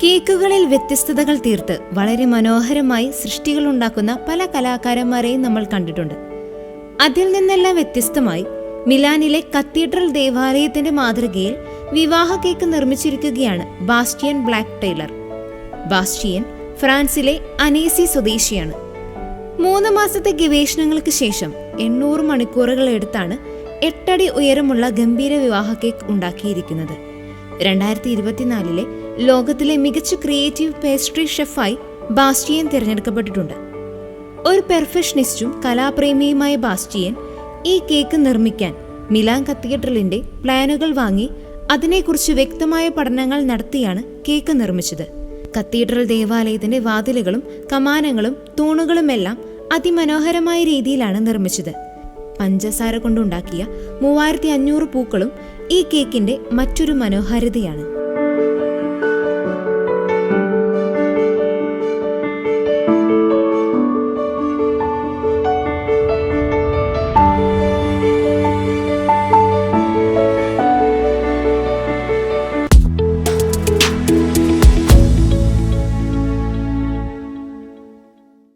കേക്കുകളിൽ വ്യത്യസ്തതകൾ തീർത്ത് വളരെ മനോഹരമായി സൃഷ്ടികൾ ഉണ്ടാക്കുന്ന പല കലാകാരന്മാരെയും നമ്മൾ കണ്ടിട്ടുണ്ട്. അതിൽ നിന്നെല്ലാം വ്യത്യസ്തമായി മിലാനിലെ കത്തീഡ്രൽ ദേവാലയത്തിന്റെ മാതൃകയിൽ വിവാഹ കേക്ക് നിർമ്മിച്ചിരിക്കുകയാണ് ബാസ്റ്റിയൻ ബ്ലാക്ക് ടൈലർ. ബാസ്റ്റിയൻ ഫ്രാൻസിലെ അനേസി സ്വദേശിയാണ്. 3 മാസത്തെ ഗവേഷണങ്ങൾക്ക് ശേഷം 800 മണിക്കൂറുകൾ എടുത്താണ് 8 അടി ഉയരമുള്ള ഗംഭീര വിവാഹ കേക്ക് ഉണ്ടാക്കിയിരിക്കുന്നത്. 2024 ലോകത്തിലെ മികച്ച ക്രിയേറ്റീവ് പേസ്ട്രി ഷെഫായി ബാസ്റ്റിയൻ തിരഞ്ഞെടുക്കപ്പെട്ടിട്ടുണ്ട്. ഒരു പെർഫെക്ഷനിസ്റ്റും കലാപ്രേമിയുമായ ബാസ്റ്റിയൻ ഈ കേക്ക് നിർമ്മിക്കാൻ മിലാൻ കത്തീഡ്രലിന്റെ പ്ലാനുകൾ വാങ്ങി അതിനെക്കുറിച്ച് വ്യക്തമായ പഠനങ്ങൾ നടത്തിയാണ് കേക്ക് നിർമ്മിച്ചത്. കത്തീഡ്രൽ ദേവാലയത്തിന്റെ വാതിലുകളും കമാനങ്ങളും തൂണുകളുമെല്ലാം അതിമനോഹരമായ രീതിയിലാണ് നിർമ്മിച്ചത്. പഞ്ചസാര കൊണ്ടുണ്ടാക്കിയ 3500 പൂക്കളും ഈ കേക്കിന്റെ മറ്റൊരു മനോഹാരിതയാണ്.